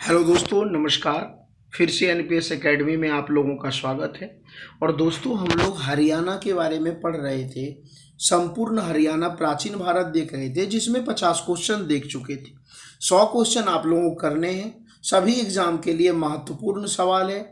Hello दोस्तों, नमस्कार। फिर से एनपीएस एकेडमी में आप लोगों का स्वागत है। और दोस्तों, हम लोग हरियाणा के बारे में पढ़ रहे थे। संपूर्ण हरियाणा प्राचीन भारत देख रहे थे, जिसमें 50 क्वेश्चन देख चुके थे। 100 क्वेश्चन आप लोगों को करने हैं। सभी एग्जाम के लिए महत्वपूर्ण सवाल है।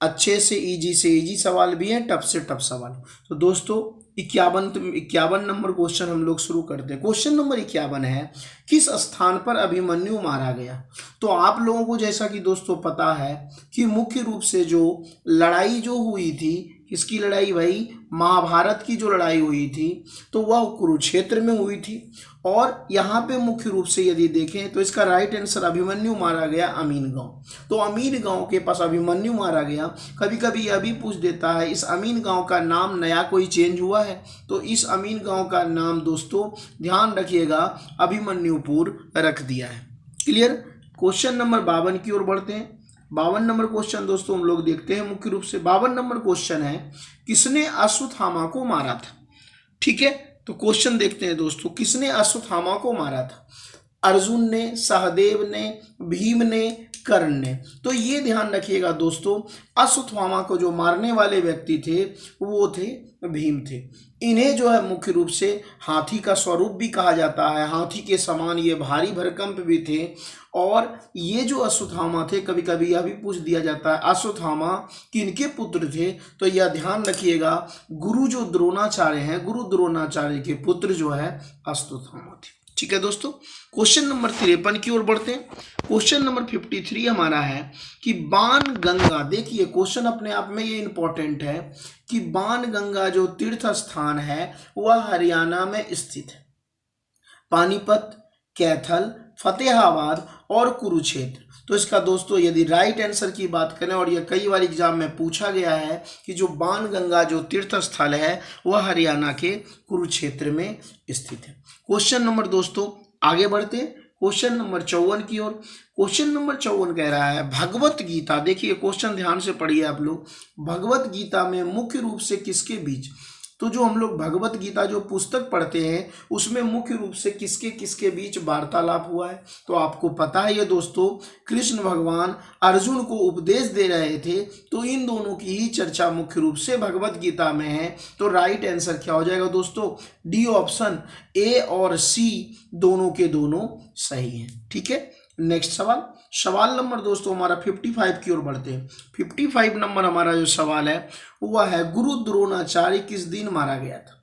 अच्छे से इजी सवाल भी हैं, टफ से टफ सवाल। तो दोस्तों, 51 नंबर क्वेश्चन हम लोग शुरू करते हैं। क्वेश्चन नंबर 51 है, किस स्थान पर अभिमन्यु मारा गया? तो आप लोगों को जैसा कि दोस्तों पता है कि मुख्य रूप से जो लड़ाई जो हुई थी, किसकी लड़ाई भाई? महाभारत की जो लड़ाई हुई थी, तो वह कुरुक्षेत्र में हुई थी। और यहाँ पे मुख्य रूप से यदि देखें तो इसका राइट आंसर अभिमन्यु मारा गया अमीन गांव। तो अमीन गांव के पास अभिमन्यु मारा गया। कभी कभी यह भी पूछ देता है, इस अमीन गांव का नाम नया कोई चेंज हुआ है? तो इस अमीन गांव का नाम दोस्तों ध्यान रखिएगा, अभिमन्युपुर रख दिया है। क्लियर? क्वेश्चन नंबर 52 की ओर बढ़ते हैं। 52 नंबर क्वेश्चन दोस्तों हम लोग देखते हैं। मुख्य रूप से 52 नंबर क्वेश्चन है, किसने अश्वत्थामा को मारा था? ठीक है, तो क्वेश्चन देखते हैं दोस्तों, किसने अश्वत्थामा को मारा था? अर्जुन ने, सहदेव ने, भीम ने, कर्ण ने? तो ये ध्यान रखिएगा दोस्तों, अश्वत्थामा को जो मारने वाले व्यक्ति थे वो थे भीम थे। इन्हें जो है मुख्य रूप से हाथी का स्वरूप भी कहा जाता है। हाथी के समान ये भारी भरकम भी थे। और ये जो अश्वत्थामा थे, कभी कभी यह भी पूछ दिया जाता है अश्वत्थामा किनके पुत्र थे? तो यह ध्यान रखिएगा, गुरु जो द्रोणाचार्य हैं, गुरु द्रोणाचार्य के पुत्र जो है अश्वत्थामा थे। ठीक है दोस्तों, क्वेश्चन नंबर 53 की ओर बढ़ते हैं। क्वेश्चन नंबर 53 हमारा है कि बाण गंगा, देखिए क्वेश्चन अपने आप में ये इंपॉर्टेंट है कि बाण गंगा जो तीर्थ स्थान है वह हरियाणा में स्थित है। पानीपत, कैथल, फतेहाबाद और कुरुक्षेत्र। तो इसका दोस्तों यदि राइट आंसर की बात करें, और यह कई बार एग्जाम में पूछा गया है कि जो बाण गंगा जो तीर्थ स्थल है वह हरियाणा के कुरुक्षेत्र में स्थित है। क्वेश्चन नंबर दोस्तों आगे बढ़ते हैं क्वेश्चन नंबर 54 की ओर। क्वेश्चन नंबर 54 कह रहा है, भगवत गीता, देखिए क्वेश्चन ध्यान से पढ़िए आप लोग। भगवत गीता में मुख्य रूप से किसके बीच? तो जो हम लोग भगवत गीता जो पुस्तक पढ़ते हैं उसमें मुख्य रूप से किसके किसके बीच वार्तालाप हुआ है? तो आपको पता है ये दोस्तों, कृष्ण भगवान अर्जुन को उपदेश दे रहे थे, तो इन दोनों की ही चर्चा मुख्य रूप से भगवत गीता में है। तो राइट आंसर क्या हो जाएगा दोस्तों? डी ऑप्शन, ए और सी दोनों के दोनों सही हैं। ठीक है, नेक्स्ट सवाल नंबर दोस्तों हमारा 55 की ओर बढ़ते हैं। 55 नंबर हमारा जो सवाल है वह है, गुरु द्रोणाचार्य किस दिन मारा गया था?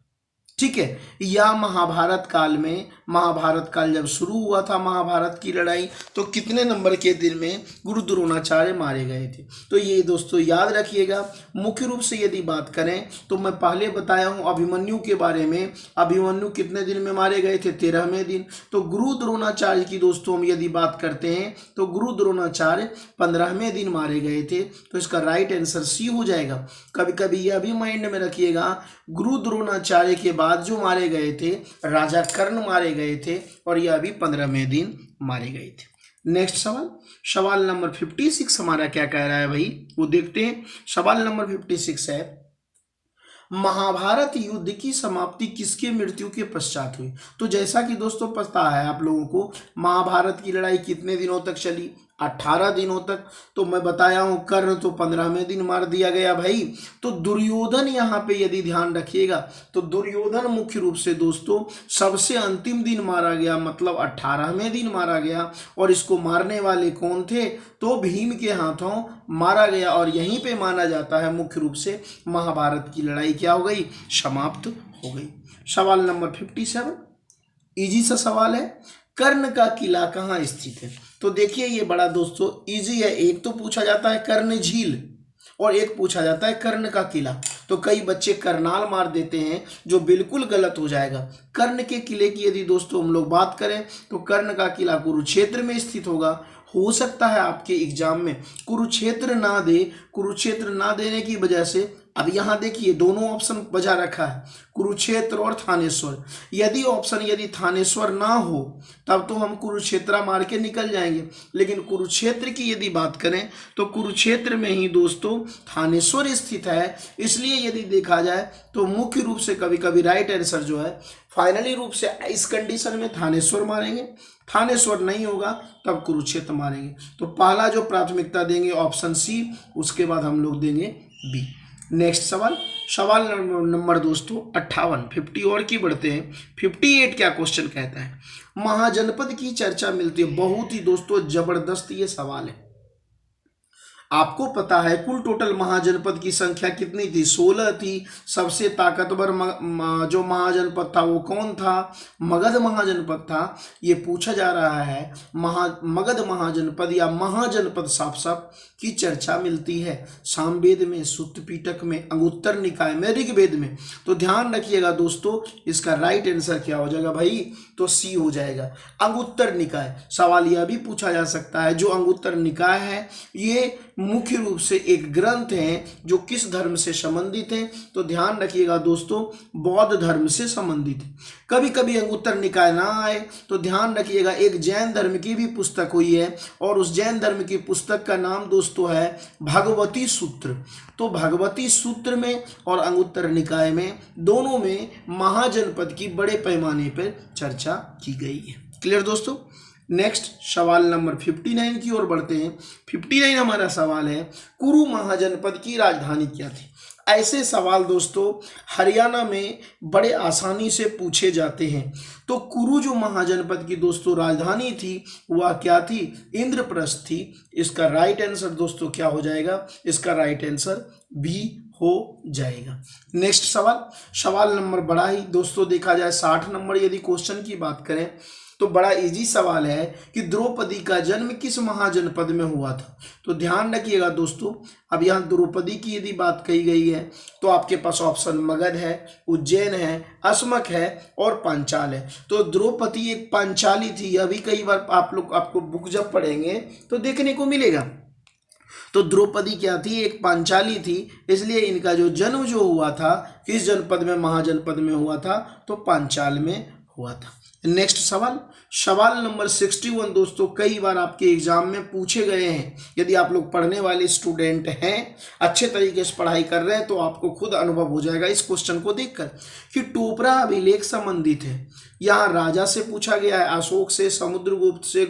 ठीक है, या महाभारत काल में, महाभारत काल जब शुरू हुआ था महाभारत की लड़ाई, तो कितने नंबर के दिन में गुरु द्रोणाचार्य मारे गए थे? तो ये दोस्तों याद रखिएगा। मुख्य रूप से यदि बात करें तो मैं पहले बताया हूं अभिमन्यु के बारे में। अभिमन्यु कितने दिन में मारे गए थे? 13वें दिन। तो गुरु द्रोणाचार्य की दोस्तों हम यदि बात करते हैं तो गुरु द्रोणाचार्य 15वें दिन मारे गए थे। तो इसका राइट आंसर सी हो जाएगा। कभी कभी यह भी माइंड में रखिएगा, गुरु द्रोणाचार्य के बाद जो मारे गए थे राजा कर्ण मारे गए थे, और यह भी 15वें दिन मारे गए थे। नेक्स्ट सवाल नंबर 56 हमारा क्या कह रहा है भाई, वो देखते हैं। सवाल नंबर 56 है, महाभारत युद्ध की समाप्ति किसके मृत्यु के पश्चात हुई? तो जैसा कि दोस्तों पता है आप लोगों को, महाभारत की लड़ाई कितने दिनों तक चली? 18 दिनों तक। तो मैं बताया हूं कर्ण तो 15वें दिन मार दिया गया भाई। तो दुर्योधन यहाँ पे यदि ध्यान रखिएगा तो दुर्योधन मुख्य रूप से दोस्तों सबसे अंतिम दिन मारा गया, मतलब 18वें दिन मारा गया। और इसको मारने वाले कौन थे? तो भीम के हाथों मारा गया। और यहीं पे माना जाता है मुख्य रूप से महाभारत की लड़ाई क्या हो गई? समाप्त हो गई। सवाल नंबर 57 इजी सा सवाल है, कर्ण का किला कहाँ स्थित है? तो देखिए ये बड़ा दोस्तों इजी है। एक तो पूछा जाता है कर्ण झील और एक पूछा जाता है कर्ण का किला। तो कई बच्चे करनाल मार देते हैं, जो बिल्कुल गलत हो जाएगा। कर्ण के किले की यदि दोस्तों हम लोग बात करें तो कर्ण का किला कुरुक्षेत्र में स्थित होगा। हो सकता है आपके एग्जाम में कुरुक्षेत्र ना दे, कुरुक्षेत्र ना देने की वजह से अब यहाँ देखिए दोनों ऑप्शन बचा रखा है, कुरुक्षेत्र और थानेश्वर। यदि थानेश्वर ना हो तब तो हम कुरुक्षेत्र मार के निकल जाएंगे, लेकिन कुरुक्षेत्र की यदि बात करें तो कुरुक्षेत्र में ही दोस्तों थानेश्वर स्थित है। इसलिए यदि देखा जाए तो मुख्य रूप से कभी कभी राइट आंसर जो है फाइनली रूप से इस कंडीशन में थानेश्वर मारेंगे, थानेश्वर नहीं होगा तब कुरुक्षेत्र मारेंगे। तो पहला जो प्राथमिकता देंगे ऑप्शन सी, उसके बाद हम लोग देंगे बी। नेक्स्ट सवाल नंबर दोस्तों 58, 50 और की बढ़ते हैं। 58 क्या क्वेश्चन कहता है, महाजनपद की चर्चा मिलती है। बहुत ही दोस्तों जबरदस्त ये सवाल है। आपको पता है कुल टोटल महाजनपद की संख्या कितनी थी, 16 थी। सबसे ताकतवर जो महाजनपद था वो कौन था, मगध महाजनपद था। ये पूछा जा रहा है मगध महाजनपद या महाजनपद साफ साफ की चर्चा मिलती है सामवेद में, सुत्त पिटक में, अंगुत्तर निकाय में, ऋग्वेद में। तो ध्यान रखिएगा दोस्तों, इसका राइट आंसर क्या हो जाएगा भाई, तो सी हो जाएगा, अंगुत्तर निकाय। सवाल यह भी पूछा जा सकता है जो अंगुत्तर निकाय है ये मुख्य रूप से एक ग्रंथ है जो किस धर्म से संबंधित है, तो ध्यान रखिएगा दोस्तों बौद्ध धर्म से संबंधित है। कभी कभी अंगुत्तर निकाय ना आए तो ध्यान रखिएगा एक जैन धर्म की भी पुस्तक हुई है और उस जैन धर्म की पुस्तक का नाम दोस्तों है भगवती सूत्र। तो भगवती सूत्र में और अंगुत्तर निकाय में दोनों में महाजनपद की बड़े पैमाने पर चर्चा की गई है। क्लियर दोस्तों। नेक्स्ट सवाल नंबर 59 की ओर बढ़ते हैं। 59 हमारा सवाल है, कुरु महाजनपद की राजधानी क्या थी। ऐसे सवाल दोस्तों हरियाणा में बड़े आसानी से पूछे जाते हैं। तो कुरु जो महाजनपद की दोस्तों राजधानी थी वह क्या थी, इंद्रप्रस्थ थी। इसका राइट आंसर दोस्तों क्या हो जाएगा, इसका राइट आंसर बी हो जाएगा। नेक्स्ट सवाल नंबर बड़ा ही दोस्तों देखा जाए 60 नंबर यदि क्वेश्चन की बात करें तो बड़ा इजी सवाल है कि द्रौपदी का जन्म किस महाजनपद में हुआ था। तो ध्यान रखिएगा दोस्तों, अब यहाँ द्रौपदी की यदि बात कही गई है तो आपके पास ऑप्शन मगध है, उज्जैन है, अस्मक है और पांचाल है। तो द्रौपदी एक पांचाली थी, अभी कई बार आपको बुक जब पढ़ेंगे तो देखने को मिलेगा। तो द्रौपदी क्या थी, एक पांचाली थी, इसलिए इनका जो जन्म जो हुआ था किस जनपद में, महाजनपद में हुआ था, तो पांचाल में हुआ था। नेक्स्ट सवाल नंबर 61 दोस्तों कई बार आपके एग्जाम में पूछे गए हैं। यदि आप लोग पढ़ने वाले स्टूडेंट हैं, अच्छे तरीके से पढ़ाई कर रहे हैं तो आपको खुद अनुभव हो जाएगा इस क्वेश्चन को देखकर कि टोपरा अभिलेख संबंधित है। यहाँ राजा से पूछा गया है, अशोक से, समुद्रगुप्त से,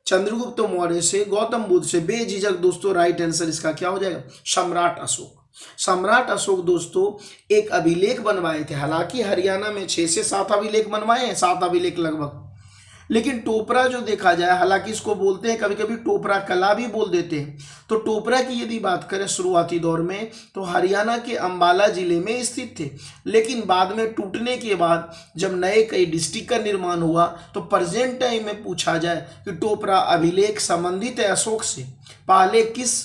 चंद्रगुप्त मौर्य से, गौतम बुद्ध से। बेझिझक दोस्तों राइट आंसर इसका क्या हो जाएगा, सम्राट अशोक। सम्राट अशोक दोस्तों एक अभिलेख बनवाए थे। हालांकि हरियाणा में 6 से 7 अभिलेख बनवाए हैं, 7 अभिलेख लगभग। लेकिन टोपरा जो देखा जाए, हालांकि इसको बोलते हैं कभी कभी टोपरा कला भी बोल देते हैं। तो टोपरा की यदि बात करें शुरुआती दौर में तो हरियाणा के अंबाला जिले में स्थित थे, लेकिन बाद में टूटने के बाद जब नए कई डिस्ट्रिक्ट का निर्माण हुआ तो प्रेजेंट टाइम में पूछा जाए कि टोपरा अभिलेख संबंधित है अशोक से, पहले किस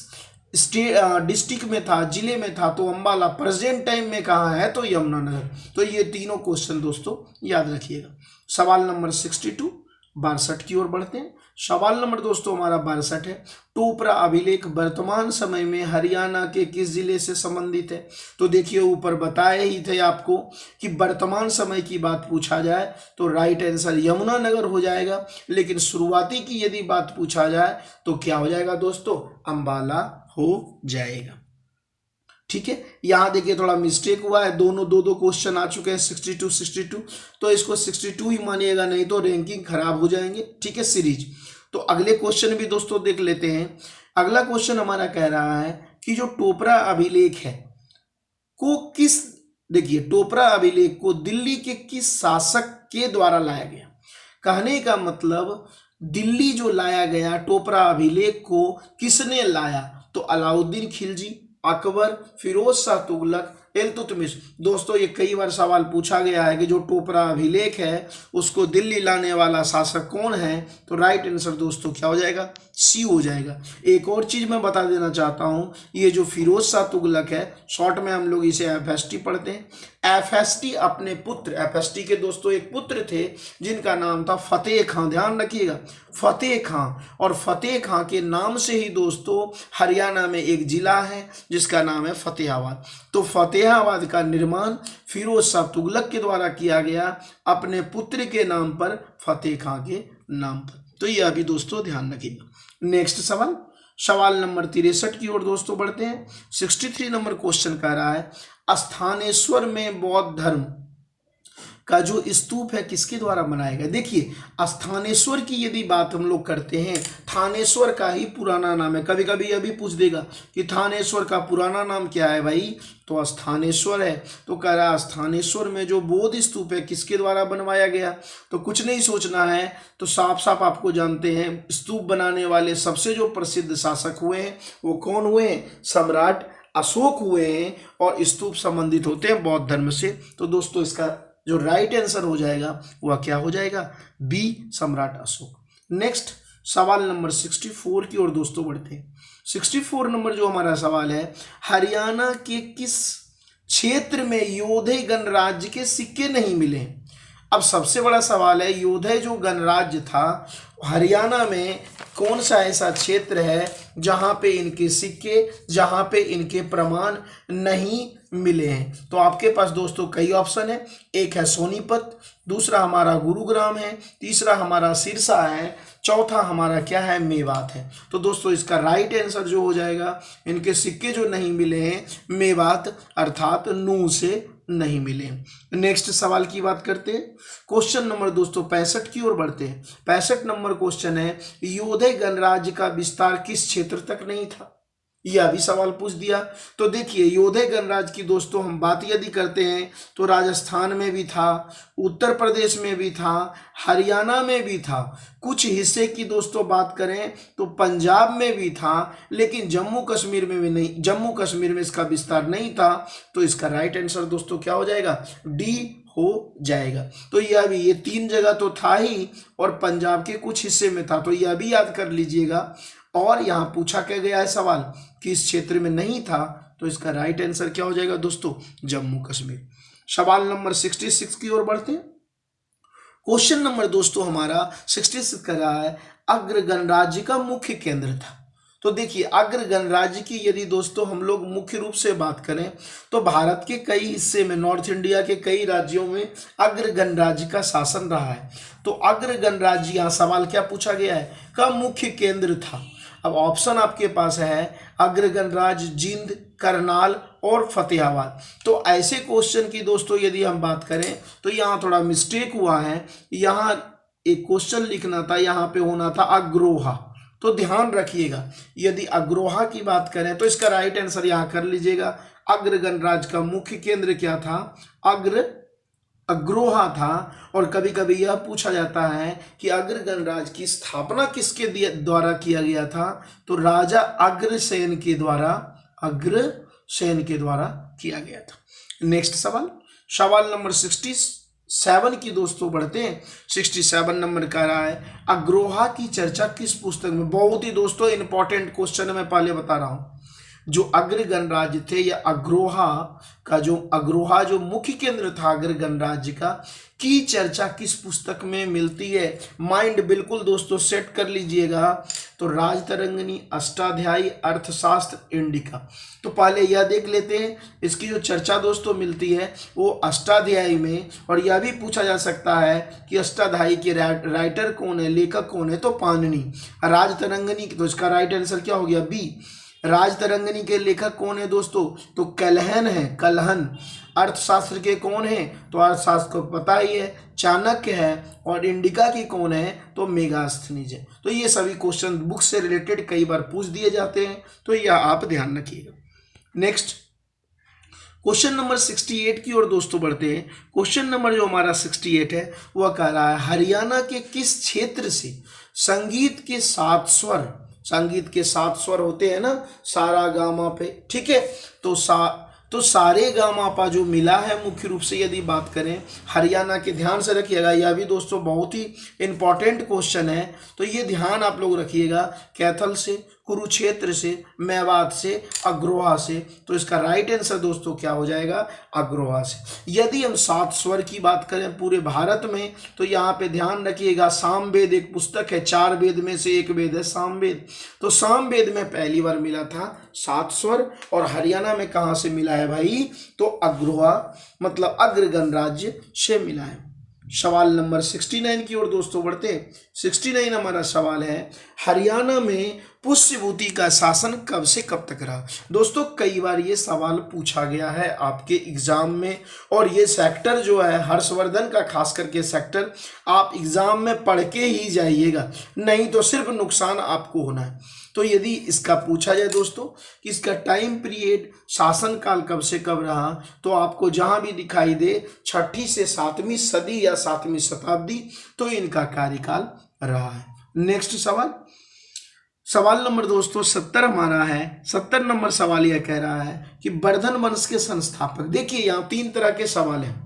डिस्ट्रिक्ट में था, जिले में था, तो अंबाला। प्रेजेंट टाइम में कहाँ है, तो यमुनानगर। तो ये तीनों क्वेश्चन दोस्तों याद रखिएगा। सवाल नंबर 62 62 की ओर बढ़ते हैं। सवाल नंबर दोस्तों हमारा 62 है, टोपरा अभिलेख वर्तमान समय में हरियाणा के किस जिले से संबंधित है। तो देखिए ऊपर बताए ही थे आपको कि वर्तमान समय की बात पूछा जाए तो राइट आंसर यमुनानगर हो जाएगा, लेकिन शुरुआती की यदि बात पूछा जाए तो क्या हो जाएगा दोस्तों, अंबाला हो जाएगा। ठीक है, यहाँ देखिए थोड़ा मिस्टेक हुआ है, दोनों दो क्वेश्चन आ चुके हैं 62 तो इसको 62 ही मानिएगा, नहीं तो रैंकिंग खराब हो जाएंगे। ठीक है सीरीज। तो अगले क्वेश्चन भी दोस्तों देख लेते हैं। अगला क्वेश्चन हमारा कह रहा है कि जो टोपरा अभिलेख है को देखिए टोपरा अभिलेख को दिल्ली के किस शासक के द्वारा लाया गया। कहने का मतलब दिल्ली जो लाया गया टोपरा अभिलेख को किसने लाया, तो अलाउद्दीन खिलजी, अकबर, फिरोज शाह तुगलक, इल्तुतमिश। दोस्तों ये कई बार सवाल पूछा गया है कि जो टोपरा अभिलेख है उसको दिल्ली लाने वाला शासक कौन है, तो राइट आंसर दोस्तों क्या हो जाएगा, सी हो जाएगा। एक और चीज मैं बता देना चाहता हूँ, ये जो फिरोज शाह तुगलक है, शॉर्ट में हम लोग इसे एफएसटी पढ़ते हैं। एफएसटी अपने पुत्र, एफएसटी के दोस्तों एक पुत्र थे जिनका नाम था फतेह खां, ध्यान रखिएगा फतेह खां, और फतेह खां के नाम से ही दोस्तों हरियाणा में एक जिला है जिसका नाम है फतेहाबाद। तो फतेहाबाद का निर्माण फिरोज शाह तुगलक के द्वारा किया गया अपने पुत्र के नाम पर, फतेह खां के नाम पर। तो यह भी दोस्तों ध्यान रखिएगा। नेक्स्ट सवाल, सवाल नंबर 63 की ओर दोस्तों बढ़ते हैं। 63 नंबर क्वेश्चन कह रहा है स्थानेश्वर में बौद्ध धर्म का जो स्तूप है किसके द्वारा बनाया गया। देखिए स्थानेश्वर की यदि बात हम लोग करते हैं, थानेश्वर का ही पुराना नाम है। कभी कभी यह भी पूछ देगा कि थानेश्वर का पुराना नाम क्या है भाई, तो स्थानेश्वर है। तो कह रहा है स्थानेश्वर में जो बौद्ध स्तूप है किसके द्वारा बनवाया गया, तो कुछ नहीं सोचना है, तो साफ साफ आपको जानते हैं स्तूप बनाने वाले सबसे जो प्रसिद्ध शासक हुए हैं वो कौन हुए हैं, सम्राट अशोक हुए हैं, और स्तूप संबंधित होते हैं बौद्ध धर्म से। तो दोस्तों इसका जो राइट आंसर हो जाएगा वह क्या हो जाएगा, बी, सम्राट अशोक। नेक्स्ट सवाल नंबर 64 की ओर दोस्तों बढ़ते हैं। 64 नंबर जो हमारा सवाल है, हरियाणा के किस क्षेत्र में योधे गणराज्य के सिक्के नहीं मिले। अब सबसे बड़ा सवाल है, योधे जो गणराज्य था हरियाणा में कौन सा ऐसा क्षेत्र है जहां पे इनके सिक्के, जहां पे इनके प्रमाण नहीं मिले हैं। तो आपके पास दोस्तों कई ऑप्शन है, एक है सोनीपत, दूसरा हमारा गुरुग्राम है, तीसरा हमारा सिरसा है, चौथा हमारा क्या है, मेवात है। तो दोस्तों इसका राइट आंसर जो हो जाएगा, इनके सिक्के जो नहीं मिले हैं मेवात अर्थात नूह से नहीं मिले। नेक्स्ट सवाल की बात करते हैं, क्वेश्चन नंबर दोस्तों 65 की ओर बढ़ते हैं। 65 नंबर क्वेश्चन है, योधे गणराज्य का विस्तार किस क्षेत्र तक नहीं था, यह भी सवाल पूछ दिया। तो देखिए योधे गणराज्य की दोस्तों हम बात यदि करते हैं तो राजस्थान में भी था, उत्तर प्रदेश में भी था, हरियाणा में भी था, कुछ हिस्से की दोस्तों बात करें तो पंजाब में भी था, लेकिन जम्मू कश्मीर में भी नहीं, जम्मू कश्मीर में इसका विस्तार नहीं था। तो इसका राइट आंसर दोस्तों क्या हो जाएगा, डी हो जाएगा। तो यह भी, ये 3 जगह तो था ही और पंजाब के कुछ हिस्से में था, तो यह भी याद कर लीजिएगा। और यहाँ पूछा क्या गया है सवाल कि इस क्षेत्र में नहीं था, तो इसका राइट आंसर क्या हो जाएगा दोस्तों, जम्मू कश्मीर। सवाल नंबर 66 की ओर बढ़ते हैं। क्वेश्चन नंबर दोस्तों हमारा 66 कर रहा है, अग्र गणराज्य का मुख्य केंद्र था। तो देखिए अग्र गणराज्य की यदि दोस्तों हम लोग मुख्य रूप से बात करें तो भारत के कई हिस्से में, नॉर्थ इंडिया के कई राज्यों में अग्र गणराज्य का शासन रहा है। तो अग्र गणराज्य, यहाँ सवाल क्या पूछा गया है, का मुख्य केंद्र था। अब ऑप्शन आपके पास है अग्र गणराज्य, जींद, करनाल और फतेहाबाद। तो ऐसे क्वेश्चन की दोस्तों यदि हम बात करें तो यहाँ थोड़ा मिस्टेक हुआ है, यहाँ एक क्वेश्चन लिखना था, यहाँ पे होना था अग्रोहा। तो ध्यान रखिएगा यदि अग्रोहा की बात करें तो इसका राइट आंसर यहाँ कर लीजिएगा, अग्र गणराज्य का मुख्य केंद्र क्या था, अग्रोहा था। और कभी कभी यह पूछा जाता है कि अग्र गणराज्य की स्थापना किसके द्वारा किया गया था, तो राजा अग्रसेन के द्वारा, अग्रसेन के द्वारा किया गया था। नेक्स्ट सवाल, सवाल नंबर 67 की दोस्तों बढ़ते हैं। 67 नंबर का रहा है, अग्रोहा की चर्चा किस पुस्तक में। बहुत ही दोस्तों इंपॉर्टेंट क्वेश्चन मैं पहले बता रहा हूं, जो अग्र गणराज्य थे या अग्रोहा जो मुख्य केंद्र था अग्र गणराज्य का, की चर्चा किस पुस्तक में मिलती है। माइंड बिल्कुल दोस्तों सेट कर लीजिएगा। तो राजतरंगिणी, अष्टाध्यायी, अर्थशास्त्र, इंडिका। तो पहले यह देख लेते हैं इसकी जो चर्चा दोस्तों मिलती है वो अष्टाध्यायी में। और यह भी पूछा जा सकता है कि अष्टाध्यायी के राइटर कौन है, लेखक कौन है, तो पाणिनि। राजतरंगिणी, तो इसका राइट आंसर क्या हो गया, बी। राजतरंगिणी के लेखक कौन है दोस्तों, तो कलहन है, कलहन। अर्थशास्त्र के कौन है, तो अर्थशास्त्र को पता ही है, चाणक्य है। और इंडिका की कौन है, तो मेगास्थनीज है। तो ये सभी क्वेश्चन बुक से रिलेटेड कई बार पूछ दिए जाते हैं, तो यह आप ध्यान रखिएगा। नेक्स्ट क्वेश्चन नंबर 68 की ओर दोस्तों बढ़ते हैं। क्वेश्चन नंबर जो हमारा 68 है वह कह रहा है, हरियाणा के किस क्षेत्र से संगीत के 7 स्वर होते हैं ना, सारा गामा पे, ठीक है। तो सारे गामापा जो मिला है मुख्य रूप से यदि बात करें हरियाणा के, ध्यान से रखिएगा, यह भी दोस्तों बहुत ही इंपॉर्टेंट क्वेश्चन है, तो ये ध्यान आप लोग रखिएगा, कैथल से, कुरुक्षेत्र से, मेवात से, अग्रोहा से। तो इसका राइट आंसर दोस्तों क्या हो जाएगा, अग्रोहा से। यदि हम 7 स्वर की बात करें पूरे भारत में, तो यहाँ पे ध्यान रखिएगा, सामवेद एक पुस्तक है, 4 वेद में से एक वेद है सामवेद। तो सामवेद में पहली बार मिला था 7 स्वर, और हरियाणा में कहाँ से मिला है भाई, तो अग्रोहा मतलब अग्र गणराज्य से मिला है। सवाल नंबर 69 की ओर दोस्तों बढ़ते हैं। 69 हमारा सवाल है, हरियाणा में पुष्यभूति का शासन कब से कब तक रहा। दोस्तों कई बार ये सवाल पूछा गया है आपके एग्जाम में, और ये सेक्टर जो है हर्षवर्धन का खास करके सेक्टर आप एग्जाम में पढ़ के ही जाइएगा, नहीं तो सिर्फ नुकसान आपको होना है। तो यदि इसका पूछा जाए दोस्तों कि इसका टाइम पीरियड शासनकाल कब से कब रहा, तो आपको जहां भी दिखाई दे 6ठी से 7वीं सदी या 7वीं शताब्दी, तो इनका कार्यकाल रहा है। नेक्स्ट सवाल, सवाल नंबर दोस्तों 70 हमारा है। 70 नंबर सवाल यह कह रहा है कि वर्धन वंश के संस्थापक, देखिए यहाँ 3 तरह के सवाल हैं।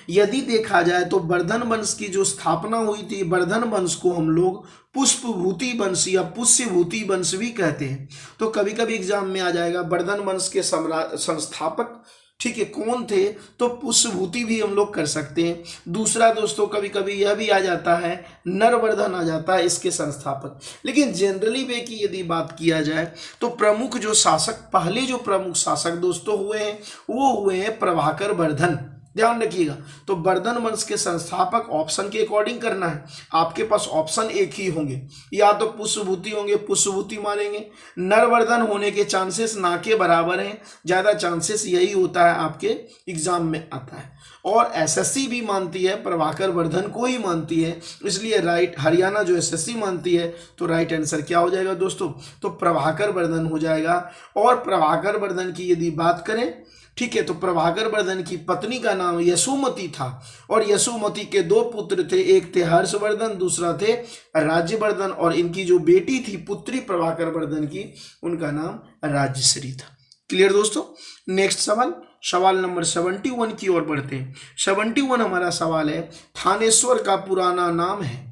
यदि देखा जाए तो वर्धन वंश की जो स्थापना हुई थी, वर्धन वंश को हम लोग पुष्पभूति वंश या पुष्यभूति वंश भी कहते हैं। तो कभी कभी एग्जाम में आ जाएगा वर्धन वंश के संस्थापक, ठीक है, कौन थे, तो पुष्यभूति भी हम लोग कर सकते हैं। दूसरा दोस्तों कभी कभी यह भी आ जाता है, नरवर्धन आ जाता है इसके संस्थापक। लेकिन जनरली वे की यदि बात किया जाए तो प्रमुख जो शासक, पहले जो प्रमुख शासक दोस्तों हुए हैं वो हुए हैं प्रभाकर वर्धन। ध्यान रखिएगा, तो वर्धन वंश के संस्थापक ऑप्शन के अकॉर्डिंग करना है। आपके पास ऑप्शन एक ही होंगे, या तो पुष्यभूति होंगे, पुष्यभूति मारेंगे। नरवर्धन होने के चांसेस ना के बराबर हैं, ज्यादा चांसेस यही होता है आपके एग्जाम में आता है। और एसएससी भी मानती है प्रभाकर वर्धन को ही मानती है, इसलिए राइट, हरियाणा जो एसएससी मानती है, तो राइट आंसर क्या हो जाएगा दोस्तों, तो प्रभाकर वर्धन हो जाएगा। और प्रभाकर वर्धन की यदि बात करें, ठीक है, तो प्रभाकर वर्धन की पत्नी का नाम यशोमती था, और यशोमती के 2 पुत्र थे, एक थे हर्षवर्धन, दूसरा थे राज्यवर्धन, और इनकी जो बेटी थी पुत्री प्रभाकर वर्धन की, उनका नाम राज्यश्री था। क्लियर दोस्तों। नेक्स्ट सवाल, सवाल नंबर 71 की ओर बढ़ते हैं। 71 हमारा सवाल है, थानेश्वर का पुराना नाम है।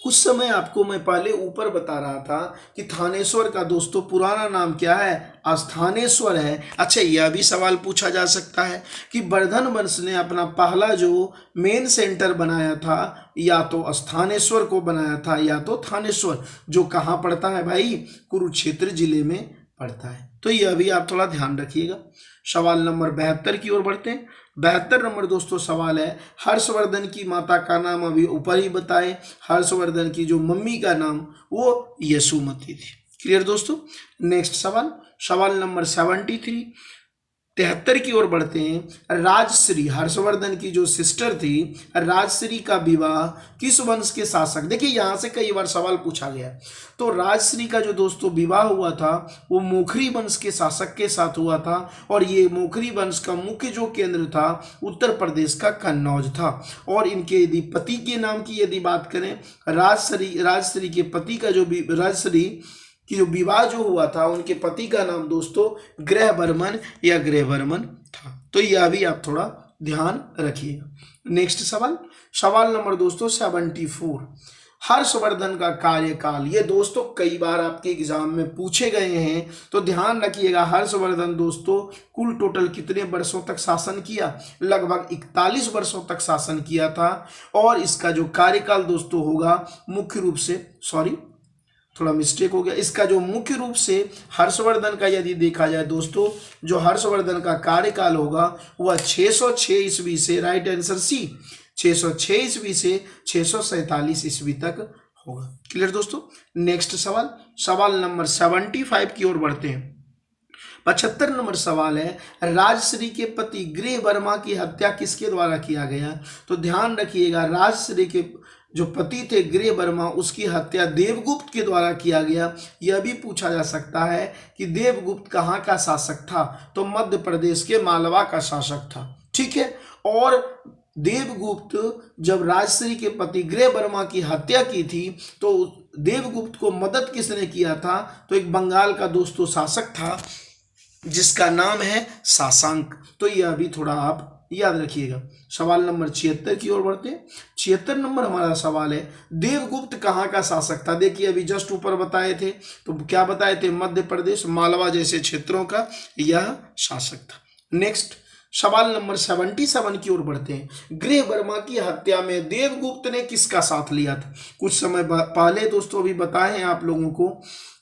कुछ समय आपको मैं पहले ऊपर बता रहा था कि थानेश्वर का दोस्तों पुराना नाम क्या है, अस्थानेश्वर है। अच्छा, यह भी सवाल पूछा जा सकता है कि वर्धन वंश ने अपना पहला जो मेन सेंटर बनाया था, या तो अस्थानेश्वर को बनाया था या तो थानेश्वर, जो कहाँ पड़ता है भाई, कुरुक्षेत्र जिले में पड़ता है। तो यह भी आप थोड़ा ध्यान रखिएगा। सवाल नंबर 72 की ओर बढ़ते हैं। 72 नंबर दोस्तों सवाल है, हर्षवर्धन की माता का नाम अभी ऊपर ही बताए, हर्षवर्धन की जो मम्मी का नाम वो यशोमती थी। क्लियर दोस्तों। नेक्स्ट सवाल, सवाल नंबर 73, 73 की ओर बढ़ते हैं। राजश्री, हर्षवर्धन की जो सिस्टर थी, राजश्री का विवाह किस वंश के शासक, देखिए यहां से कई बार सवाल पूछा गया। तो राजश्री का जो दोस्तों विवाह हुआ था वो मोखरी वंश के शासक के साथ हुआ था, और ये मोखरी वंश का मुख्य जो केंद्र था उत्तर प्रदेश का कन्नौज था। और इनके यदि पति के नाम की यदि बात करें, राजश्री के पति का जो राजश्री कि जो विवाह जो हुआ था, उनके पति का नाम दोस्तों गृहवर्मन या गृहवर्मन था। तो यह भी आप थोड़ा ध्यान रखिएगा। नेक्स्ट सवाल, सवाल नंबर दोस्तों 74, हर्षवर्धन का कार्यकाल, ये दोस्तों कई बार आपके एग्जाम में पूछे गए हैं, तो ध्यान रखिएगा। हर्षवर्धन दोस्तों कुल टोटल कितने वर्षों तक शासन किया, लगभग 41 वर्षों तक शासन किया था। और इसका जो कार्यकाल दोस्तों होगा मुख्य रूप से, सॉरी थोड़ा मिस्टेक हो गया, इसका जो मुख्य रूप से हर्षवर्धन का यदि देखा जाए दोस्तों, जो हर्षवर्धन का कार्यकाल होगा वह 606 ईस्वी से, राइट आंसर सी, 606 ईस्वी से 647 ईस्वी तक होगा। क्लियर दोस्तों। नेक्स्ट सवाल, सवाल नंबर 75 की ओर बढ़ते हैं। 75 नंबर सवाल है, राजश्री के पति गृहवर्मा की हत्या किसके द्वारा किया गया। तो ध्यान रखिएगा, राजश्री के जो पति थे गृहवर्मा, उसकी हत्या देवगुप्त के द्वारा किया गया। यह भी पूछा जा सकता है कि देवगुप्त कहाँ का शासक था, तो मध्य प्रदेश के मालवा का शासक था। ठीक है, और देवगुप्त जब राजश्री के पति गृहवर्मा की हत्या की थी, तो देवगुप्त को मदद किसने किया था, तो एक बंगाल का दोस्तों शासक था, जिसका नाम है सासांक। तो यह भी थोड़ा आप याद रखिएगा। सवाल नंबर 76 की ओर बढ़ते हैं। 76 नंबर हमारा सवाल है, देवगुप्त कहाँ का शासक था? देखिए अभी जस्ट ऊपर बताए थे, तो क्या बताए थे? मध्य प्रदेश, मालवा जैसे क्षेत्रों का यह शासक था। नेक्स्ट सवाल नंबर 77 की ओर बढ़ते हैं। गृह वर्मा की हत्या में देवगुप्त ने किसका साथ लिया था? कुछ समय पहले दोस्तों अभी बताए हैं आप लोगों को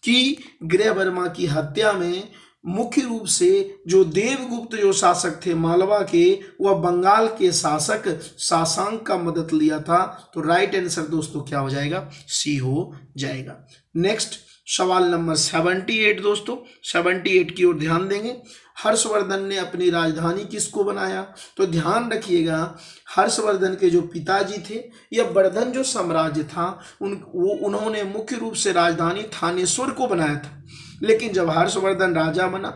कि गृह वर्मा की हत्या में मुख्य रूप से जो देवगुप्त जो शासक थे मालवा के, वह बंगाल के शासक सासांक का मदद लिया था। तो राइट आंसर दोस्तों क्या हो जाएगा? सी हो जाएगा। नेक्स्ट सवाल नंबर 78 दोस्तों, 78 की ओर ध्यान देंगे। हर्षवर्धन ने अपनी राजधानी किसको बनाया? तो ध्यान रखिएगा, हर्षवर्धन के जो पिताजी थे, यह वर्धन जो साम्राज्य था उन्होंने मुख्य रूप से राजधानी थानेश्वर को बनाया था। लेकिन जब हर्षवर्धन राजा बना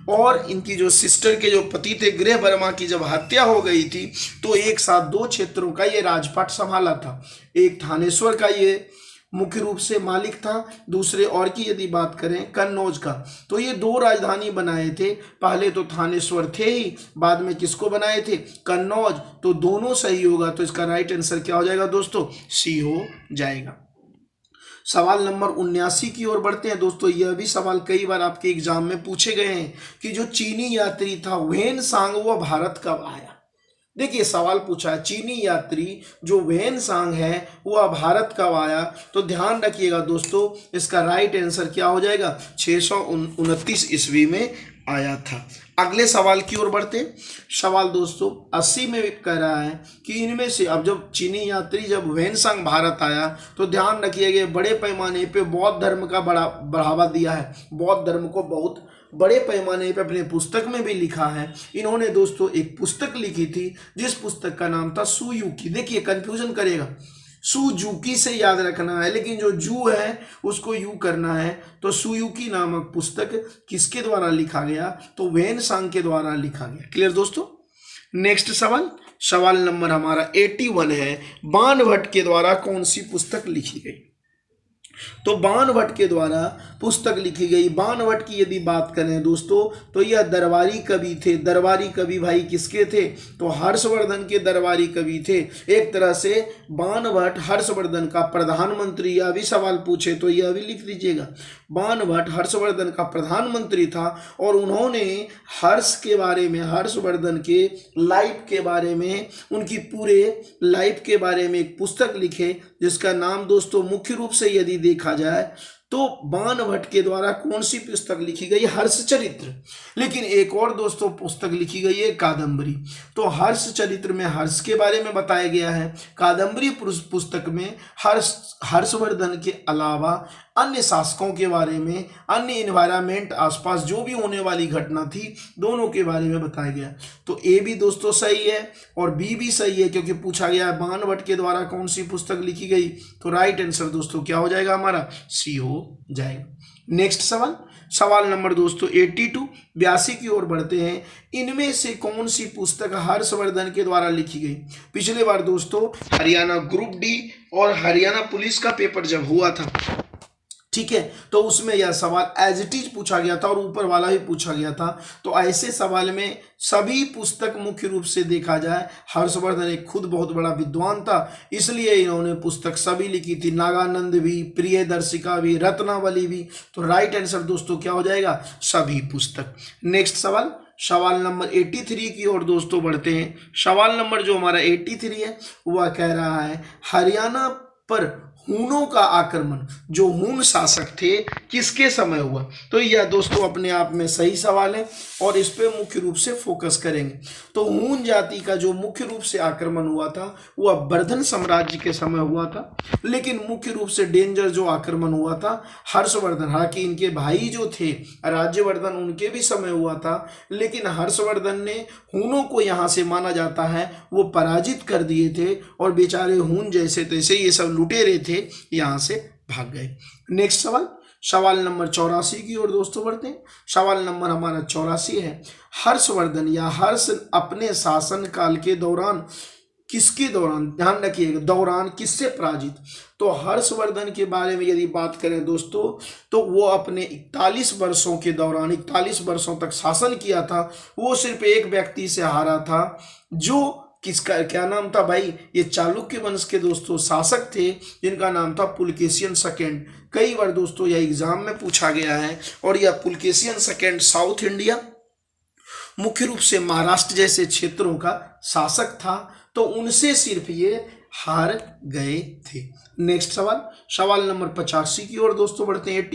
और इनकी जो सिस्टर के जो पति थे गृह वर्मा की जब हत्या हो गई थी, तो एक साथ दो क्षेत्रों का ये राजपाट संभाला था। एक थानेश्वर का ये मुख्य रूप से मालिक था, दूसरे और की यदि बात करें कन्नौज का। तो ये दो राजधानी बनाए थे, पहले तो थानेश्वर थे ही, बाद में किसको बनाए थे? कन्नौज। तो दोनों सही होगा, तो इसका राइट आंसर क्या हो जाएगा दोस्तों? सी हो जाएगा। सवाल नंबर 79 की ओर बढ़ते हैं दोस्तों। यह भी सवाल कई बार आपके एग्जाम में पूछे गए हैं कि जो चीनी यात्री था वेन सांग, वह भारत कब आया? देखिए सवाल पूछा है, चीनी यात्री जो वेन सांग है वह भारत कब आया? तो ध्यान रखिएगा दोस्तों, इसका राइट आंसर क्या हो जाएगा? 629 ईस्वी में आया था। अगले सवाल की ओर बढ़ते। सवाल दोस्तों 80 में कह रहा है कि इनमें से, अब जब चीनी यात्री जब वेनसांग भारत आया, तो ध्यान रखिएगा बड़े पैमाने पे बौद्ध धर्म का बढ़ावा दिया है। बौद्ध धर्म को बहुत बड़े पैमाने पे अपने पुस्तक में भी लिखा है। इन्होंने दोस्तों एक पुस्तक लिखी थी जिस पुस्तक का नाम था सुयुकी। देखिए कंफ्यूजन करेगा, सुजुकी से याद रखना है, लेकिन जो जू है उसको यू करना है। तो सुयुकी नामक पुस्तक किसके द्वारा लिखा गया? तो वेनसांग के द्वारा लिखा गया। क्लियर दोस्तों? नेक्स्ट सवाल, सवाल नंबर हमारा 81 है, बाणभट्ट के द्वारा कौन सी पुस्तक लिखी गई? तो बाणभट्ट के द्वारा पुस्तक लिखी गई। बाणभट्ट की यदि बात करें दोस्तों, तो यह दरबारी कवि थे। दरबारी कवि भाई किसके थे? तो हर्षवर्धन के दरबारी कवि थे। एक तरह से बाणभट्ट हर्षवर्धन का प्रधानमंत्री, यह भी सवाल पूछे तो यह भी लिख लीजिएगा। बाणभट्ट हर्षवर्धन का प्रधानमंत्री था और उन्होंने हर्ष के बारे में, हर्षवर्धन के लाइफ के बारे में, उनकी पूरे लाइफ के बारे में एक पुस्तक लिखे, जिसका नाम दोस्तों मुख्य रूप से यदि देखा जाए तो बाणभट्ट के द्वारा कौन सी पुस्तक लिखी गई? हर्षचरित्र। लेकिन एक और दोस्तों पुस्तक लिखी गई है कादम्बरी। तो हर्षचरित्र में हर्ष के बारे में बताया गया है, कादम्बरी पुस्तक में हर्षवर्धन के अलावा अन्य शासकों के बारे में, अन्य इन्वायरमेंट आसपास जो भी होने वाली घटना थी, दोनों के बारे में बताया गया। तो ए भी दोस्तों सही है और बी भी सही है, क्योंकि पूछा गया है बाणभट्ट के द्वारा कौन सी पुस्तक लिखी गई। तो राइट आंसर दोस्तों क्या हो जाएगा? हमारा सी हो जाएगा। नेक्स्ट सवाल, सवाल नंबर दोस्तों 82 की ओर बढ़ते हैं। इनमें से कौन सी पुस्तक हर्षवर्धन के द्वारा लिखी गई? पिछले बार दोस्तों हरियाणा ग्रुप डी और हरियाणा पुलिस का पेपर जब हुआ था, ठीक है, तो उसमें यह सवाल एज इट इज पूछा गया था और ऊपर वाला भी पूछा गया था। तो ऐसे सवाल में सभी पुस्तक मुख्य रूप से देखा जाए, हर्षवर्धन एक खुद बहुत बड़ा विद्वान था, इसलिए इन्होंने पुस्तक सभी लिखी थी, नागानंद भी, प्रियदर्शिका भी, रत्नावली भी। तो राइट आंसर दोस्तों क्या हो जाएगा? सभी पुस्तक। नेक्स्ट सवाल, सवाल नंबर 83 की ओर दोस्तों बढ़ते हैं। सवाल नंबर जो हमारा 83 है वह कह रहा है, हरियाणा पर हूनों का आक्रमण, जो हून शासक थे, किसके समय हुआ? तो यह दोस्तों अपने आप में सही सवाल है और इस पे मुख्य रूप से फोकस करेंगे। तो हून जाति का जो मुख्य रूप से आक्रमण हुआ था वह वर्धन साम्राज्य के समय हुआ था, लेकिन मुख्य रूप से डेंजर जो आक्रमण हुआ था हर्षवर्धन, हालांकि इनके भाई जो थे राज्यवर्धन, उनके भी समय हुआ था, लेकिन हर्षवर्धन ने हूनों को यहाँ से माना जाता है वो पराजित कर दिए थे और बेचारे हून जैसे तैसे ये सब लुटेरे थे यहां से भाग गए। नेक्स्ट सवाल, सवाल नंबर 84 की ओर दोस्तों बढ़ते हैं। सवाल नंबर हमारा 84 है, हर्षवर्धन या हर्ष अपने शासन काल के दौरान किसके दौरान, ध्यान रखिएगा दौरान किससे पराजित। तो हर्षवर्धन के बारे में यदि बात करें दोस्तों, तो वो अपने 41 वर्षों के दौरान 41 वर्षों तक शासन किया था, वो सिर्फ एक व्यक्ति से हारा था, जो किसका क्या नाम था भाई, ये चालुक्य वंश के दोस्तों शासक थे, जिनका नाम था पुलकेशियन सेकेंड। कई बार दोस्तों यह एग्जाम में पूछा गया है। और यह पुलकेशियन सेकेंड साउथ इंडिया, मुख्य रूप से महाराष्ट्र जैसे क्षेत्रों का शासक था, तो उनसे सिर्फ ये हार गए थे। नेक्स्ट सवाल, सवाल नंबर 85 की ओर दोस्तों बढ़ते हैं।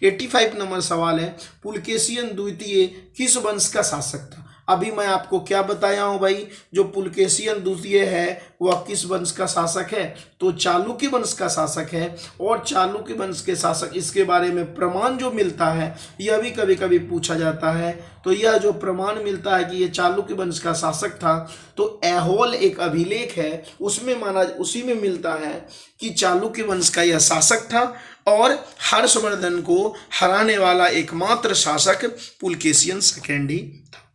85 नंबर सवाल है, पुलकेशियन द्वितीय किस वंश का शासक था। अभी मैं आपको क्या बताया हूं भाई, जो पुलकेशियन द्वितीय है वह किस वंश का शासक है, तो चालुक्य वंश का शासक है। और चालुक्य वंश के शासक, इसके बारे में प्रमाण जो मिलता है यह भी कभी कभी पूछा जाता है। तो यह जो प्रमाण मिलता है कि यह चालुक्य वंश का शासक था, तो ऐहोल एक अभिलेख है, उसी में मिलता है कि चालुक्य वंश का यह शासक था और हर्षवर्धन को हराने वाला एकमात्र शासक पुलकेशियन सेकेंड ही था।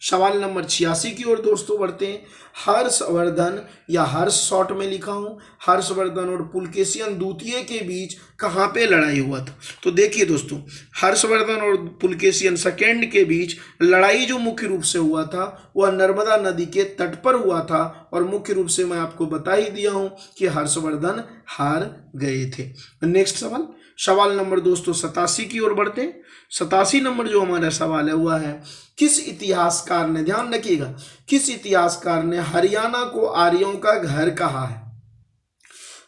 सवाल नंबर 86 की ओर दोस्तों बढ़ते हैं। हर्षवर्धन, या हर्ष शॉर्ट में लिखा हूं, हर्षवर्धन और पुलकेशियन द्वितीय के बीच कहां पे लड़ाई हुआ था। तो देखिए दोस्तों, हर्षवर्धन और पुलकेशियन सेकेंड के बीच लड़ाई जो मुख्य रूप से हुआ था वह नर्मदा नदी के तट पर हुआ था। और मुख्य रूप से मैं आपको बता ही दिया हूं कि हर्षवर्धन हार गए थे। नेक्स्ट सवाल, सवाल नंबर दोस्तों 87 की ओर बढ़ते हैं। 87 नंबर जो हमारा सवाल है वह है, किस इतिहासकार ने, ध्यान रखिएगा, किस इतिहासकार ने हरियाणा को आर्यों का घर कहा है।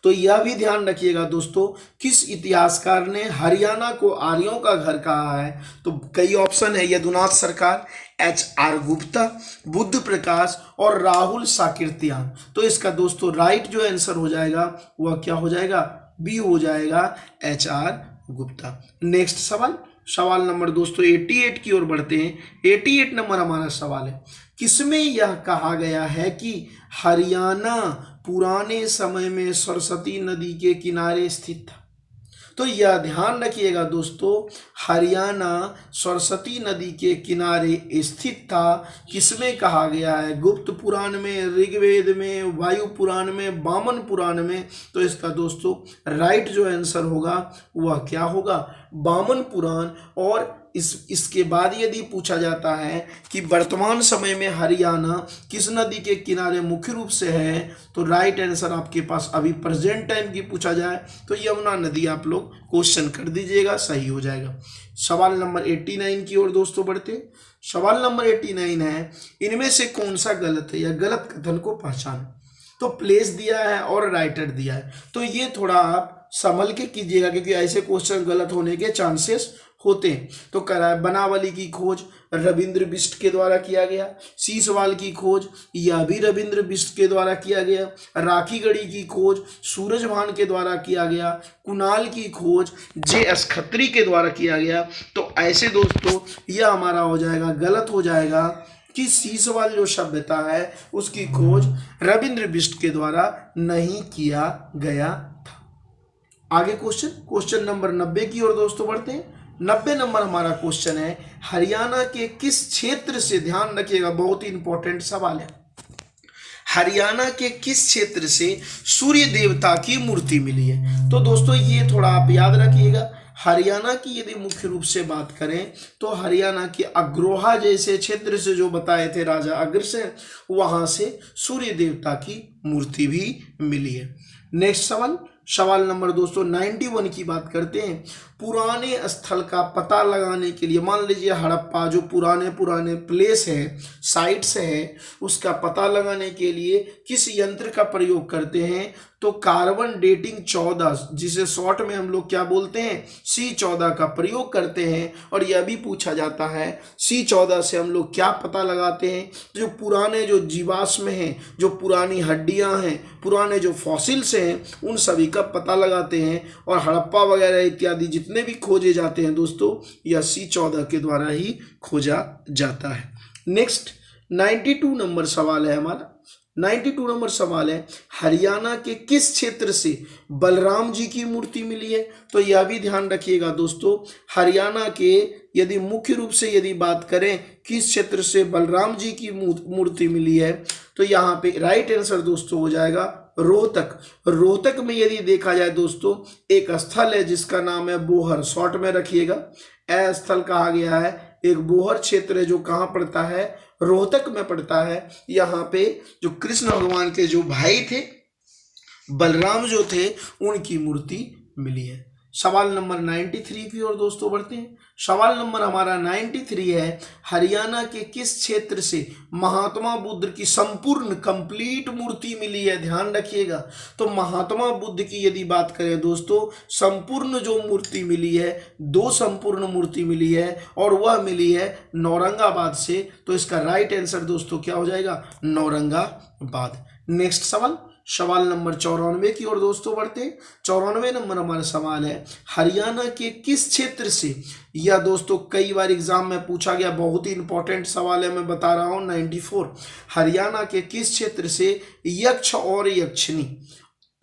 तो यह भी ध्यान रखिएगा दोस्तों, किस इतिहासकार ने हरियाणा को आर्यों का घर कहा है। तो कई ऑप्शन है, यदुनाथ सरकार, HR गुप्ता, बुद्ध प्रकाश और राहुल साकृत्यान। तो इसका दोस्तों राइट जो आंसर हो जाएगा वह क्या हो जाएगा, बी हो जाएगा, HR गुप्ता। नेक्स्ट सवाल, सवाल नंबर दोस्तों 88 की ओर बढ़ते हैं। 88 नंबर हमारा सवाल है, किसमें यह कहा गया है कि हरियाणा पुराने समय में सरस्वती नदी के किनारे स्थित था। तो यह ध्यान रखिएगा दोस्तों, हरियाणा सरस्वती नदी के किनारे स्थित था। किसमें कहा गया है, गुप्त पुराण में, ऋग्वेद में, वायु पुराण में, वामन पुराण में। तो इसका दोस्तों राइट जो आंसर होगा वह क्या होगा, वामन पुराण। और इसके बाद यदि पूछा जाता है कि वर्तमान समय में हरियाणा किस नदी के किनारे मुख्य रूप से है, तो राइट आंसर आपके पास अभी प्रेजेंट टाइम की पूछा जाए तो यमुना नदी आप लोग क्वेश्चन कर दीजिएगा, सही हो जाएगा। सवाल नंबर 89 की ओर दोस्तों बढ़ते। सवाल नंबर 89 है, इनमें से कौन सा गलत है या गलत कथन को पहचान। तो प्लेस दिया है और राइटर दिया है, तो ये थोड़ा आप संभल के कीजिएगा क्योंकि ऐसे क्वेश्चन गलत होने के चांसेस होते हैं। तो करा बनावली की खोज रविंद्र बिष्ट के द्वारा किया गया, सीसवाल की खोज यह भी रविंद्र बिष्ट के द्वारा किया गया, राखीगढ़ी की खोज सूरजभान के द्वारा किया गया, कुणाल की खोज JS खत्री के द्वारा किया गया। तो ऐसे दोस्तों यह हमारा हो जाएगा, गलत हो जाएगा कि सीसवाल जो सभ्यता है उसकी खोज रविंद्र बिष्ट के द्वारा नहीं किया गया था। आगे क्वेश्चन नंबर 90 की ओर दोस्तों बढ़ते हैं। 90 नंबर हमारा क्वेश्चन है, हरियाणा के किस क्षेत्र से, ध्यान रखिएगा बहुत ही इंपॉर्टेंट सवाल है, हरियाणा के किस क्षेत्र से सूर्य देवता की मूर्ति मिली है। तो दोस्तों ये थोड़ा आप याद रखिएगा, हरियाणा की यदि मुख्य रूप से बात करें तो हरियाणा के अग्रोहा जैसे क्षेत्र से जो बताए थे राजा अग्रसेन, वहां से सूर्य देवता की मूर्ति भी मिली है। नेक्स्ट सवाल, सवाल नंबर दोस्तों 91 की बात करते हैं। पुराने स्थल का पता लगाने के लिए, मान लीजिए हड़प्पा जो पुराने प्लेस है, साइट्स है, उसका पता लगाने के लिए किस यंत्र का प्रयोग करते हैं, तो कार्बन डेटिंग 14, जिसे शॉर्ट में हम लोग क्या बोलते हैं, C14 का प्रयोग करते हैं। और यह भी पूछा जाता है C14 से हम लोग क्या पता लगाते हैं, जो पुराने जो जीवाश्म हैं, जो पुरानी हड्डियां हैं, पुराने जो फॉसिल्स हैं, उन सभी का पता लगाते हैं। और हड़प्पा वगैरह इत्यादि जितने भी खोजे जाते हैं दोस्तों, यह C14 के द्वारा ही खोजा जाता है। नेक्स्ट 92 नंबर सवाल है हमारा, 92 नंबर सवाल है, हरियाणा के किस क्षेत्र से बलराम जी की मूर्ति मिली है? तो यह भी ध्यान रखिएगा दोस्तों, हरियाणा के यदि मुख्य रूप से यदि बात करें किस क्षेत्र से बलराम जी की मूर्ति मिली है, तो यहाँ पे राइट आंसर दोस्तों हो जाएगा रोहतक। रोहतक में यदि देखा जाए दोस्तों, एक स्थल है जिसका नाम है बोहर, शॉर्ट में रखिएगा, यह स्थल कहा गया है, एक बोहर क्षेत्र है जो कहाँ पड़ता है, रोहतक में पड़ता है। यहाँ पे जो कृष्ण भगवान के जो भाई थे बलराम जो थे उनकी मूर्ति मिली है। सवाल नंबर 93 की ओर दोस्तों बढ़ते हैं। सवाल नंबर हमारा 93 है, हरियाणा के किस क्षेत्र से महात्मा बुद्ध की संपूर्ण कंप्लीट मूर्ति मिली है? ध्यान रखिएगा, तो महात्मा बुद्ध की यदि बात करें दोस्तों, संपूर्ण जो मूर्ति मिली है, 2 संपूर्ण मूर्ति मिली है और वह मिली है नौरंगाबाद से। तो इसका राइट आंसर दोस्तों क्या हो जाएगा? नौरंगाबाद। नेक्स्ट सवाल, सवाल नंबर 94 की ओर दोस्तों बढ़ते हैं। 94 नंबर हमारा सवाल है, हरियाणा के किस क्षेत्र से, यह दोस्तों कई बार एग्जाम में पूछा गया, बहुत ही इंपॉर्टेंट सवाल है, मैं बता रहा हूं 94, हरियाणा के किस क्षेत्र से यक्ष और यक्षिणी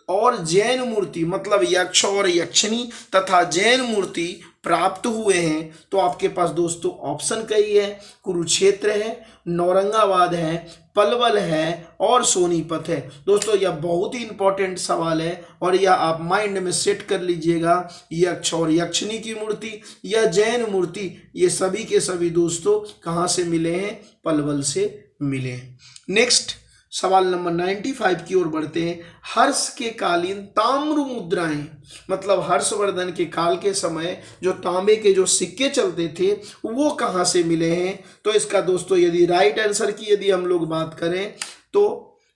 और जैन मूर्ति, मतलब यक्ष और यक्षिणी तथा जैन मूर्ति प्राप्त हुए हैं? तो आपके पास दोस्तों ऑप्शन कई है, कुरुक्षेत्र है, नौरंगाबाद है, पलवल है और सोनीपत है। दोस्तों यह बहुत ही इंपॉर्टेंट सवाल है और यह आप माइंड में सेट कर लीजिएगा, यक्ष और यक्षिणी की मूर्ति या जैन मूर्ति, ये सभी के सभी दोस्तों कहाँ से मिले हैं? पलवल से मिले हैं। नेक्स्ट सवाल नंबर 95 की ओर बढ़ते हैं। हर्ष के कालीन ताम्र मुद्राएं, मतलब हर्षवर्धन के काल के समय जो तांबे के जो सिक्के चलते थे वो कहाँ से मिले हैं? तो इसका दोस्तों यदि राइट आंसर की यदि हम लोग बात करें तो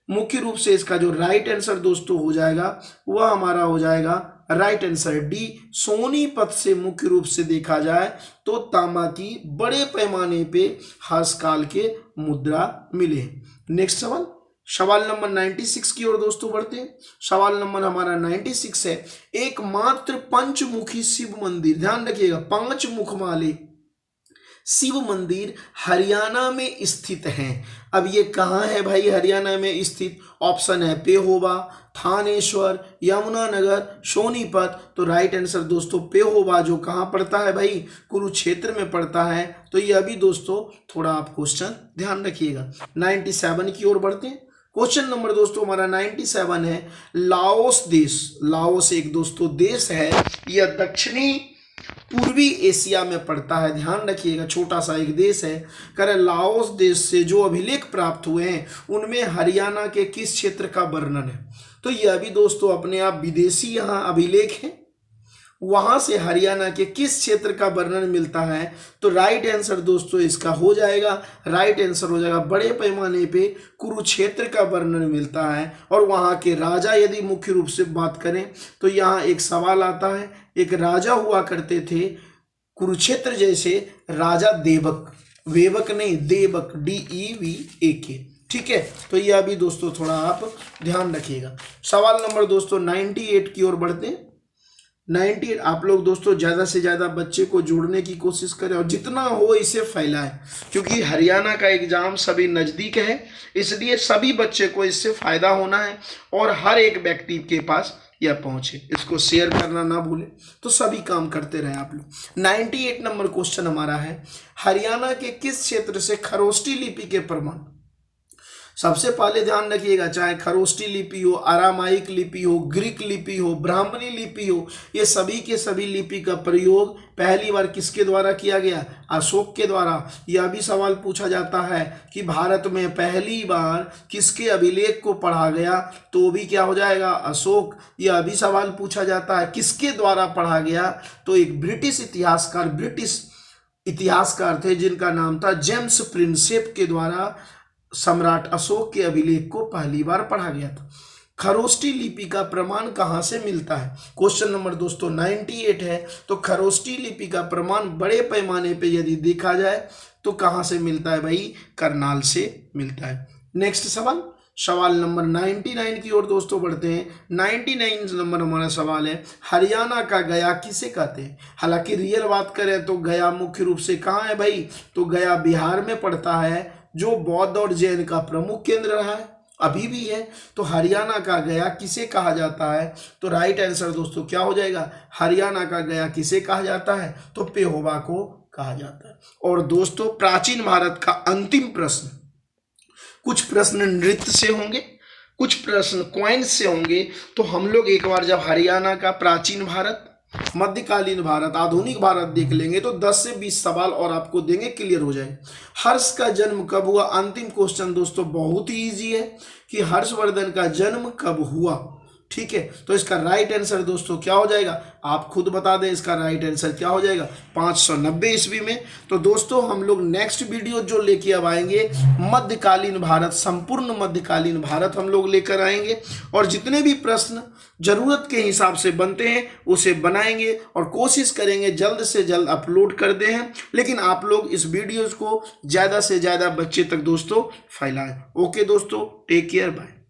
मुख्य रूप से इसका जो राइट आंसर दोस्तों हो जाएगा वह हमारा हो जाएगा राइट आंसर डी, सोनीपत से मुख्य रूप से देखा जाए तो तांबा की बड़े पैमाने पे हर्ष काल के मुद्रा मिले। नेक्स्ट सवाल, सवाल नंबर 96 की ओर दोस्तों बढ़ते हैं। सवाल नंबर हमारा 96 है, एकमात्र पंचमुखी शिव मंदिर, ध्यान रखिएगा 5 मुख वाले शिव मंदिर हरियाणा में स्थित हैं। अब ये कहाँ है भाई हरियाणा में स्थित? ऑप्शन है पेहोवा, थानेश्वर, यमुनानगर, सोनीपत। तो राइट आंसर दोस्तों पेहोवा, जो कहाँ पड़ता है भाई? कुरुक्षेत्र में पड़ता है। तो यह भी दोस्तों थोड़ा आप क्वेश्चन ध्यान रखिएगा। 97 की ओर बढ़ते हैं। क्वेश्चन नंबर दोस्तों हमारा 97 है, लाओस देश, लाओस एक दोस्तों देश है, यह दक्षिणी पूर्वी एशिया में पड़ता है। ध्यान रखिएगा, छोटा सा एक देश है। करें लाओस देश से जो अभिलेख प्राप्त हुए हैं उनमें हरियाणा के किस क्षेत्र का वर्णन है? तो यह भी दोस्तों अपने आप विदेशी यहाँ अभिलेख है, वहां से हरियाणा के किस क्षेत्र का वर्णन मिलता है? तो राइट आंसर दोस्तों इसका हो जाएगा, राइट आंसर हो जाएगा बड़े पैमाने पे कुरुक्षेत्र का वर्णन मिलता है। और वहां के राजा यदि मुख्य रूप से बात करें तो यहाँ एक सवाल आता है, एक राजा हुआ करते थे कुरुक्षेत्र जैसे, राजा देवक, वेवक नहीं देवक, DEVAK, ठीक है। तो यह भी दोस्तों थोड़ा आप ध्यान रखिएगा। सवाल नंबर दोस्तों 98 की ओर बढ़ते हैं। 98 आप लोग दोस्तों ज़्यादा से ज़्यादा बच्चे को जोड़ने की कोशिश करें और जितना हो इसे फैलाएं, क्योंकि हरियाणा का एग्ज़ाम सभी नज़दीक है, इसलिए सभी बच्चे को इससे फ़ायदा होना है और हर एक व्यक्ति के पास यह पहुँचे। इसको शेयर करना ना भूलें, तो सभी काम करते रहें आप लोग। 98 नंबर क्वेश्चन हमारा है, हरियाणा के किस क्षेत्र से खरोष्टी लिपि के प्रमाण? सबसे पहले ध्यान रखिएगा, चाहे खरोष्टी लिपि हो, अरामाइक लिपि हो, ग्रीक लिपि हो, ब्राह्मणी लिपि हो, ये सभी के सभी लिपि का प्रयोग पहली बार किसके द्वारा किया गया? अशोक के द्वारा। यह भी सवाल पूछा जाता है कि भारत में पहली बार किसके अभिलेख को पढ़ा गया? तो भी क्या हो जाएगा? अशोक। यह भी सवाल पूछा जाता है किसके द्वारा पढ़ा गया? तो एक ब्रिटिश इतिहासकार थे जिनका नाम था जेम्स प्रिंसेप के द्वारा सम्राट अशोक के अभिलेख को पहली बार पढ़ा गया था। खरोष्टी लिपि का प्रमाण कहाँ से मिलता है? क्वेश्चन नंबर दोस्तों 98 है। तो खरोष्टी लिपि का प्रमाण बड़े पैमाने पे यदि देखा जाए तो कहाँ से मिलता है भाई? करनाल से मिलता है। नेक्स्ट सवाल, सवाल नंबर 99 की ओर दोस्तों बढ़ते हैं। 99 नंबर हमारा सवाल है, हरियाणा का गया किसे कहते हैं? हालांकि रियल बात करें तो गया मुख्य रूप से कहाँ है भाई? तो गया बिहार में पड़ता है, जो बौद्ध और जैन का प्रमुख केंद्र रहा है। अभी भी है। तो हरियाणा का गया किसे कहा जाता है? तो राइट आंसर दोस्तों क्या हो जाएगा? हरियाणा का गया किसे कहा जाता है? तो पेहोवा को कहा जाता है। और दोस्तों प्राचीन भारत का अंतिम प्रश्न, कुछ प्रश्न नृत्य से होंगे, कुछ प्रश्न कॉइन्स से होंगे। तो हम लोग एक बार जब हरियाणा का प्राचीन भारत, मध्यकालीन भारत, आधुनिक भारत देख लेंगे तो 10 से 20 सवाल और आपको देंगे, क्लियर हो जाए। हर्ष का जन्म कब हुआ? अंतिम क्वेश्चन दोस्तों बहुत ही इजी है कि हर्षवर्धन का जन्म कब हुआ। ठीक है, तो इसका राइट आंसर दोस्तों क्या हो जाएगा? आप खुद बता दें इसका राइट आंसर क्या हो जाएगा? 590 ईस्वी में। तो दोस्तों हम लोग नेक्स्ट वीडियो जो लेके अब आएंगे, मध्यकालीन भारत, संपूर्ण मध्यकालीन भारत हम लोग लेकर आएंगे, और जितने भी प्रश्न जरूरत के हिसाब से बनते हैं उसे बनाएंगे और कोशिश करेंगे जल्द से जल्द अपलोड कर दें हैं। लेकिन आप लोग इस वीडियोज को ज़्यादा से ज़्यादा बच्चे तक दोस्तों फैलाएं। ओके दोस्तों, टेक केयर, बाय।